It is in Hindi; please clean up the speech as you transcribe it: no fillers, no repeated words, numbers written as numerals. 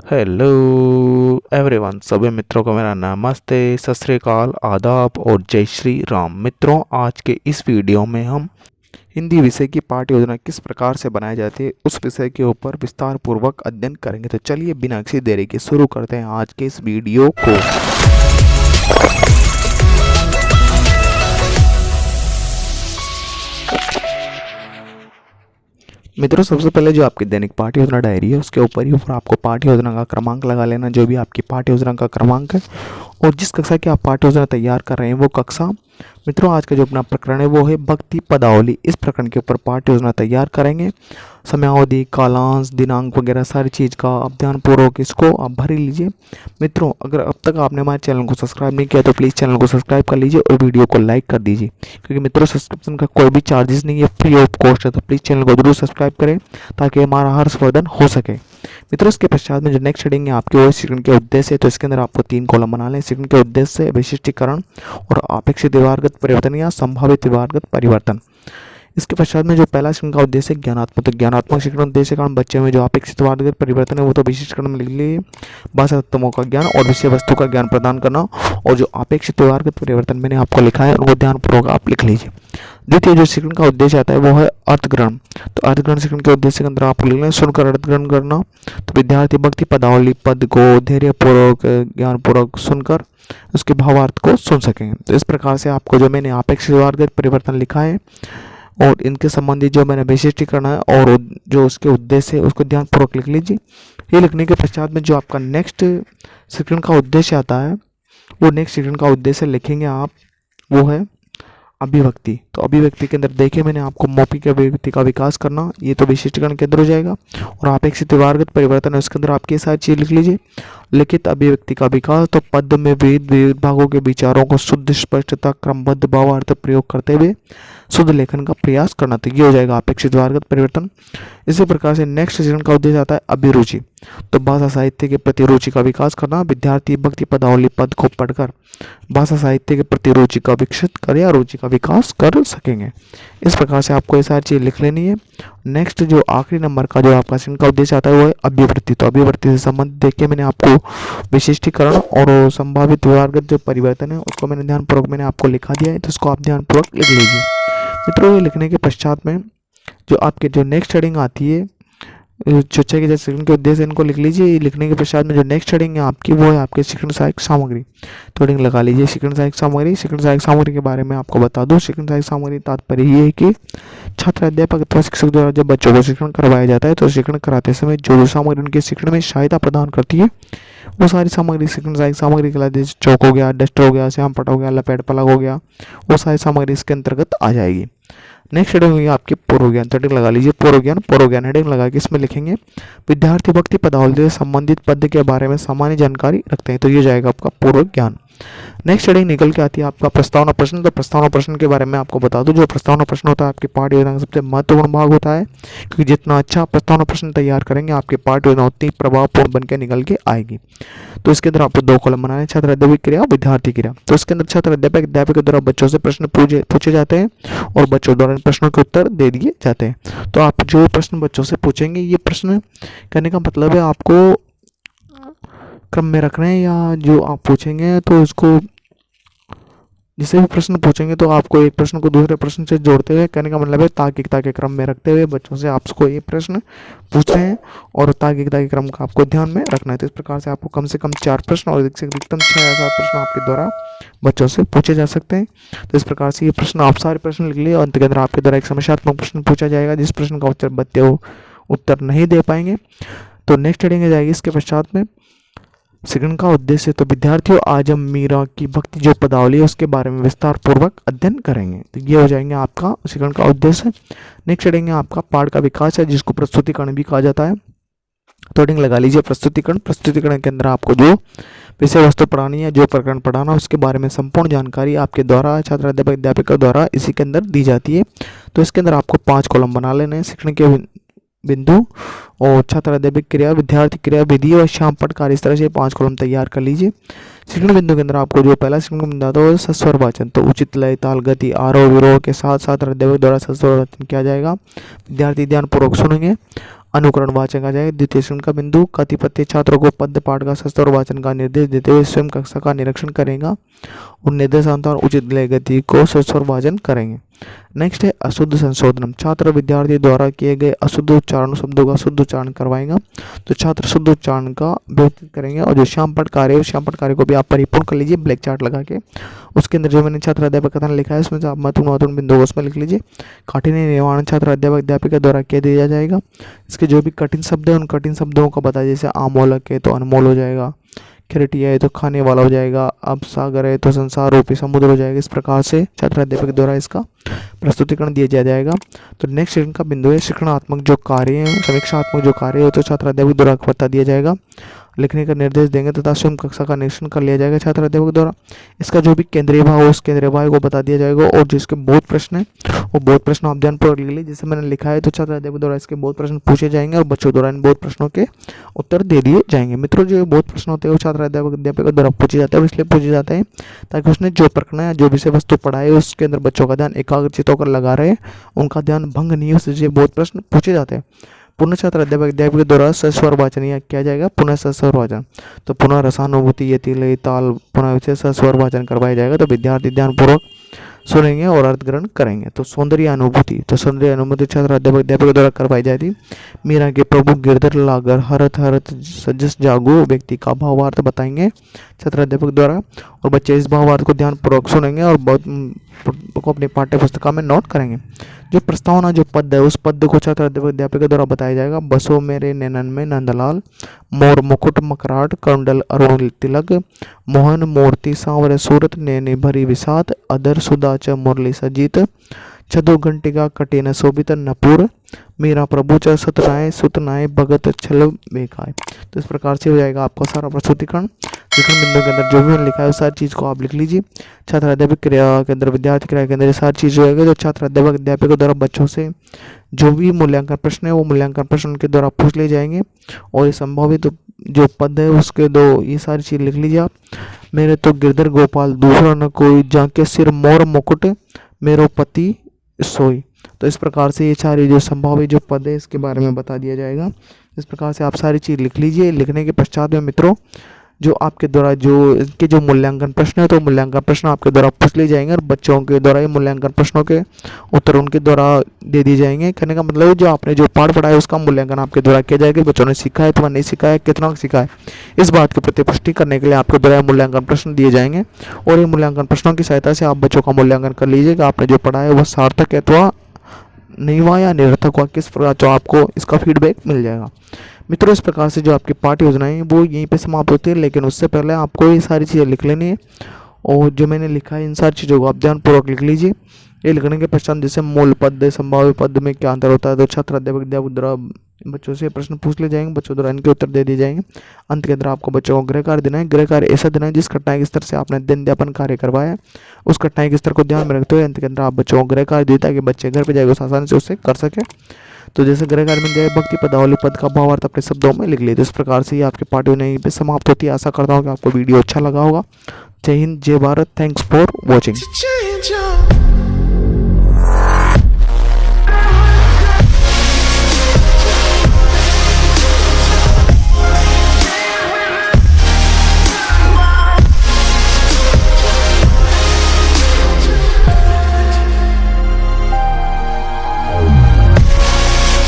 हेलो एवरीवन, सभी मित्रों को मेरा नमस्ते, सत श्री अकाल, आदाब और जय श्री राम। मित्रों, आज के इस वीडियो में हम हिंदी विषय की पाठ्य योजना किस प्रकार से बनाई जाती है उस विषय के ऊपर विस्तार पूर्वक अध्ययन करेंगे। तो चलिए बिना किसी देरी के शुरू करते हैं आज के इस वीडियो को। मित्रों, सबसे पहले जो आपकी दैनिक पाठ्य योजना डायरी है उसके ऊपर आपको पाठ्य योजना का क्रमांक लगा लेना, जो भी आपकी पाठ्य योजना का क्रमांक है और जिस कक्षा की आप पाठ्य योजना तैयार कर रहे हैं वो कक्षा। मित्रों, आज का जो अपना प्रकरण है वो है भक्ति पदावली। इस प्रकरण के ऊपर पाठ्य योजना तैयार करेंगे। समयावधि, कालांश, दिनांक वगैरह सारी चीज़ का आप ध्यानपूर्वक इसको आप भर लीजिए। मित्रों, अगर अब तक आपने हमारे चैनल को सब्सक्राइब नहीं किया तो प्लीज़ चैनल को सब्सक्राइब कर लीजिए और वीडियो को लाइक कर दीजिए, क्योंकि मित्रों सब्सक्रिप्शन का कोई भी चार्जेस नहीं है, फ्री ऑफ कॉस्ट है। तो प्लीज़ चैनल को जरूर सब्सक्राइब करें ताकि हमारा हर संवर्धन हो सके। मित्रों, इसके पश्चात में जो नेक्स्ट हेडिंग है आपके वो शिक्षण के उद्देश्य है। तो इसके अंदर आपको 3 कॉलम बना लें। शिक्षण के उद्देश्य, विशिष्टीकरण और अपेक्षित व्यवहारगत परिवर्तन या संभावित व्यवहारगत परिवर्तन। इसके पश्चात में जो पहला शिक्षण का उद्देश्य ज्ञानात्मक, तो ज्ञानात्मक शिक्षण उद्देश्य कारण बच्चे में जो अपेक्षित व्यवहारगत परिवर्तन है वो तो विशिष्टीकरण में लिख लिए, भाषा तत्वों का ज्ञान और विषय वस्तु का ज्ञान प्रदान करना। और जो अपेक्षित व्यवहारगत परिवर्तन मैंने आपको लिखा है उनको ध्यानपूर्वक आप लिख लीजिए। द्वितीय जो शिक्षण का उद्देश्य आता है वो है अर्थग्रहण। तो अर्थग्रहण शिक्षण के उद्देश्य के अंदर आप लिख लें सुनकर अर्थग्रहण करना। तो विद्यार्थी भक्ति पदावली पद को धैर्यपूर्वक ज्ञानपूर्वक सुनकर उसके भावार्थ को सुन सकेंगे। तो इस प्रकार से आपको जो मैंने अपेक्षित व्यवहारगत परिवर्तन लिखा है और इनके संबंधित जो मैंने विशिष्टीकरण है और जो उसके उद्देश्य है उसको ध्यानपूर्वक लिख लीजिए। ये लिखने के पश्चात में जो आपका नेक्स्ट शिक्षण का उद्देश्य आता है वो नेक्स्ट शिक्षण का उद्देश्य लिखेंगे आप, वो है अभिव्यक्ति। तो अभिव्यक्ति के अंदर देखिए मैंने आपको मौखिक अभिव्यक्ति का विकास करना, ये तो विशिष्टीकरण के अंदर हो जाएगा। और अपेक्षित व्यवहारगत परिवर्तन है उसके अंदर आपकी सारी चीज लिख लीजिए। लिखित अभिव्यक्ति का विकास, तो पद में विविध भागों के विचारों को शुद्ध स्पष्टता क्रमबद्ध भावार्थ प्रयोग करते हुए शुद्ध लेखन का प्रयास करना। तो ये हो जाएगा अपेक्षित व्यवहारगत परिवर्तन। इसी प्रकार से नेक्स्ट शिक्षण का उद्देश्य आता है अभिरुचि। तो भाषा साहित्य के प्रति रुचि का विकास करना, विद्यार्थी भक्ति पदावली पद को पढ़कर भाषा साहित्य के प्रति रुचि का विकसित कर या रुचि का विकास कर सकेंगे। इस प्रकार से आपको ये सारी चीज़ लिख लेनी है। नेक्स्ट जो आखिरी नंबर का जो आपका शिक्षण का उद्देश्य आता है वो है अभिवृत्ति। तो अभिवृत्ति से संबंधित देखिए मैंने आपको विशिष्टीकरण और संभावित व्यवहारगत जो परिवर्तन है उसको मैंने ध्यानपूर्वक मैंने आपको लिखा दिया है, तो इसको आप ध्यानपूर्वक लिख लीजिए। मित्रों, ये लिखने के पश्चात में जो आपके जो नेक्स्ट हेडिंग आती है शिक्षा के जैसे शिक्षण के उद्देश्य इनको लिख लीजिए। लिखने के पश्चात में जो नेक्स्ट हेडिंग है आपकी वो है आपके शिक्षण सहायक सामग्री। तो हेडिंग लगा लीजिए शिक्षण सहायक सामग्री। शिक्षण सहायक सामग्री के बारे में आपको बता दूं, शिक्षण सहायक सामग्री तात्पर्य ये है कि छात्र, अध्यापक अथवा शिक्षक द्वारा जब बच्चों को शिक्षण करवाया जाता है तो शिक्षण कराते समय जो सामग्री उनके शिक्षण में सहायता प्रदान करती है वो सारी सामग्री शिक्षण सहायक सामग्री कहलाती है। चौक हो गया, डस्टर हो गया, श्यामपट्ट हो गया, लपेट पलक हो गया, वो सारी सामग्री इसके अंतर्गत आ जाएगी। नेक्स्ट हेडिंग हुई आपकी पूर्व ज्ञान। हेडिंग लगा लीजिए पूर्व ज्ञान हेडिंग लगा के इसमें लिखेंगे विद्यार्थी भक्ति पदावली से संबंधित पद के बारे में सामान्य जानकारी रखते हैं। तो ये जाएगा आपका पूर्व ज्ञान। नेक्स्ट हेडिंग निकल के आती है आपका प्रस्तावना प्रश्न। तो प्रस्तावना प्रश्न के बारे में आपको बता दूं, जो प्रस्तावना प्रश्न होता है आपकी पाठ्य योजना का सबसे महत्वपूर्ण भाग होता है, क्योंकि जितना अच्छा प्रस्तावना प्रश्न तैयार करेंगे आपके पाठ्य योजना उतनी प्रभावपूर्ण बनकर निकल के आएगी। तो इसके अंदर आपको 2 कॉलम बनाने, छात्र अध्यापक क्रिया, विद्यार्थी क्रिया। तो इसके अंदर छात्र अध्यापक के द्वारा बच्चों से प्रश्न पूछे जाते हैं और बच्चों द्वारा प्रश्नों के उत्तर दे दिए जाते हैं। तो आप जो प्रश्न बच्चों से पूछेंगे, ये प्रश्न करने का मतलब है आपको क्रम में रख रहे हैं, या जो आप पूछेंगे तो उसको जिसे भी प्रश्न पूछेंगे तो आपको एक प्रश्न को दूसरे प्रश्न से जोड़ते हुए, कहने का मतलब है तार्किकता के क्रम में रखते हुए बच्चों से आपको ये प्रश्न पूछ रहे हैं और तार्किकता के क्रम का आपको ध्यान में रखना है। तो इस प्रकार से आपको कम से कम 4 प्रश्न और अधिकतम 6 या 7 प्रश्न आपके द्वारा बच्चों से पूछे जा सकते हैं। तो इस प्रकार से ये प्रश्न आप सारे प्रश्न लिख लिए और अंत के अंदर आपके द्वारा एक समस्यात्मक प्रश्न पूछा जाएगा, जिस प्रश्न का बच्चे उत्तर नहीं दे पाएंगे तो नेक्स्ट हेडिंग जाएगी। इसके पश्चात में शिक्षण का उद्देश्य, तो विद्यार्थियों आज हम मीरा की भक्ति जो पदावली है उसके बारे में विस्तार पूर्वक अध्ययन करेंगे। तो ये हो जाएंगे आपका शिक्षण का उद्देश्य। नेक्स्ट हेडिंग है आपका पाठ का विकास है, जिसको प्रस्तुतिकरण भी कहा जाता है। तो हेडिंग लगा लीजिए प्रस्तुतिकरण। प्रस्तुतिकरण के अंदर आपको जो विषय वस्तु पढ़ानी है, जो प्रकरण पढ़ाना, उसके बारे में संपूर्ण जानकारी आपके द्वारा छात्र अध्यापक द्वारा इसी के अंदर दी जाती है। तो इसके अंदर आपको 5 कॉलम बना लेने हैं। शिक्षण के बिंदु और छात्र अध्यापक क्रिया, विद्यार्थी क्रिया, विधि और श्यामपट्ट कार्य, इस तरह से 5 कॉलम तैयार कर लीजिए। शिक्षण बिंदु के अंदर आपको जो पहला शिक्षण बिंदु आता है सस्वर वाचन। तो उचित लय, ताल, गति, आरोह विरोह के साथ साथ अध्यापक द्वारा सस्वर वाचन किया जाएगा। विद्यार्थी ध्यानपूर्वक सुनेंगे। अनुकरण वाचन आ जाएगा। द्वितीय श्रेणी का बिंदु, कतिपय छात्रों को पद्य पाठ का सस्ता और वाचन का निर्देश देते हुए स्वयं कक्षा का निरीक्षण करेगा और निर्देशानुसार उचित लय गति को सस्ता और वाचन करेंगे। नेक्स्ट है अशुद्ध संशोधन। छात्र विद्यार्थी द्वारा किए गए अशुद्ध उच्चारण शब्दों का शुद्ध उच्चारण करवाएगा। तो छात्र शुद्ध उच्चारण का व्यवस्थित करेंगे। और जो श्यामपट कार्य है उस श्यामपट कार्य को भी आप परिपूर्ण कर लीजिए ब्लैक चार्ट लगा के। उसके अंदर जो मैंने छात्र अध्यापक कथन लिखा है उसमें से आप महत्वपूर्ण बिंदु को उसमें लिख लीजिए। काठिन्य निवारण छात्र अध्यापक अध्यापिका द्वारा किया दिया जाएगा। इसके जो भी कठिन शब्द है उन कठिन शब्दों का बताइए। जैसे आमोलक है तो अनमोल हो जाएगा, खिरटिया है तो खाने वाला हो जाएगा, अब सागर है तो संसार रूपी समुद्र हो जाएगा। इस प्रकार से छात्र अध्यापक द्वारा इसका प्रस्तुतिकरण दिया जाएगा। तो नेक्स्ट शिक्षण का बिंदु है शिक्षणात्मक जो कार्य है, समीक्षात्मक जो कार्य है तो छात्र अध्यापक द्वारा बता दिया जाएगा, लिखने का निर्देश देंगे तथा स्वयं कक्षा का निरीक्षण कर लिया जाएगा छात्र अध्यापक द्वारा। इसका जो भी केंद्रीय भाव है उस केंद्रीय भाव को बता दिया जाएगा। और जिसके बहुत प्रश्न है वो बहुत प्रश्न आप ध्यानपूर्वक लिख लीजिए। जैसे मैंने लिखा है तो छात्र अध्यापक द्वारा इसके बहुत प्रश्न पूछे जाएंगे और बच्चों द्वारा इन बहुत प्रश्नों के उत्तर दे दिए जाएंगे। मित्रों जो बहुत प्रश्न होते हैं वो छात्र अध्यापक द्वारा पूछे जाते हैं, इसलिए पूछे जाते हैं ताकि उसने जो प्रकरण या जो विषय वस्तु पढ़ाई है उसके अंदर बच्चों का ध्यान एकाग्रचित होकर लगा रहे, उनका ध्यान भंग नहीं हो, इसलिए बहुत प्रश्न पूछे जाते हैं। पुनः छात्र अध्यापक के द्वारा सस्वर वाचन या किया जाएगा पुनः सस्वर वाचन। तो पुनः रसानुभूति यति ताल पुनः से सस्वर वाचन करवाया जाएगा। तो विद्यार्थी ध्यानपूर्वक सुनेंगे और अर्थ ग्रहण करेंगे। तो सौंदर्य अनुभूति, तो सौंदर्य अनुभूति छात्र अध्यापक द्वारा करवाई जाती। मीरा के प्रभु गिरधर लागर हरत हरत सजस जागो व्यक्ति का भावार्थ बताएंगे छात्र अध्यापक द्वारा और बच्चे इस भावार्थ को ध्यानपूर्वक सुनेंगे और बहुत को अपनी पाठ्य पुस्तिका में नोट करेंगे। जो प्रस्तावना जो पद है उस पद को छात्र अध्यापक द्वारा बताया जाएगा। बसो मेरे नैनन में नंदलाल, मोर मुकुट मकराट कंडल अरुण तिलक, मोहन मूर्ति सांवर सूरत नैनी भरी विषाद, अदर सुदा च मुरली सजीत, छदो घंटिका कटिन शोभित नपुर, मीरा प्रभु च सतनाय सुतनाय भगत छल बेखाय। तो इस प्रकार से हो जाएगा आपका सारा प्रस्तुतिकरण। लिखन बिंदु के अंदर जो भी मैंने लिखा है उस सारी चीज़ को आप लिख लीजिए। छात्र अध्यापक क्रिया के अंदर विद्यार्थी क्रिया के अंदर ये सारी चीज़ होएगी। तो छात्र अध्यापक द्वारा बच्चों से जो भी मूल्यांकन प्रश्न है वो मूल्यांकन प्रश्न उनके द्वारा पूछ लिए जाएंगे। और ये संभावित जो पद है उसके दो ये सारी चीज़ लिख लीजिए आप। मेरे तो गिरधर गोपाल दूसरा न कोई, जाके सिर मोर मुकुट मेरो पति सोई। तो इस प्रकार से ये सारी जो संभावित जो पद है इसके बारे में बता दिया जाएगा। इस प्रकार से आप सारी चीज़ लिख लीजिए। लिखने के पश्चात में मित्रों जो आपके द्वारा जो इनके जो मूल्यांकन प्रश्न है तो मूल्यांकन प्रश्न आपके द्वारा पूछ लिए जाएंगे और बच्चों के द्वारा ये मूल्यांकन प्रश्नों के उत्तर उनके द्वारा दे दिए जाएंगे। कहने का मतलब जो आपने जो पाठ पढ़ा है उसका मूल्यांकन आपके द्वारा किया जाएगा। बच्चों ने सीखा है तो नहीं सीखा है, कितना सीखा है, इस बात की प्रति पुष्टि करने के लिए आपके द्वारा मूल्यांकन प्रश्न दिए जाएंगे। और ये मूल्यांकन प्रश्नों की सहायता से आप बच्चों का मूल्यांकन कर लीजिएगा आपने जो पढ़ा है वह सार्थक है अथवा नहीं हुआ या निरर्थक हुआ, किस प्रकार तो आपको इसका फीडबैक मिल जाएगा। मित्रों इस प्रकार से जो आपकी पाठ्य योजनाएं वो यहीं पे समाप्त होती है, लेकिन उससे पहले आपको ये सारी चीज़ें लिख लेनी है। और जो मैंने लिखा है इन सारी चीज़ों को आप ध्यानपूर्वक लिख लीजिए। ये लिखने के पश्चात जैसे मूल पद संभाव्य पद में क्या अंतर होता है तो छात्र अध्यापक द्वारा बच्चों से प्रश्न पूछ ले जाएंगे, बच्चों द्वारा इनके उत्तर दे दिए जाएंगे। अंत के अंदर आपको बच्चों को गृह कार्य देना है। गृह कार्य ऐसा देना है जिस घटना के स्तर से आपने दिन व्यापन कार्य करवाया उस घटना के स्तर को ध्यान में रखते हुए अंत के अंदर आप बच्चों को गृह कार्य दिए ताकि बच्चे घर पर जाएगा उस आसानी से उससे कर सके। तो जैसे गृह कार्य में जाए भक्ति पदावली पद का भावार्थ अपने शब्दों में लिख लिए। तो इस प्रकार से ये आपकी पाठ्य योजना पे समाप्त होती है। आशा करता हूँ कि आपको वीडियो अच्छा लगा होगा। जय हिंद, जय भारत, थैंक्स फॉर वॉचिंग।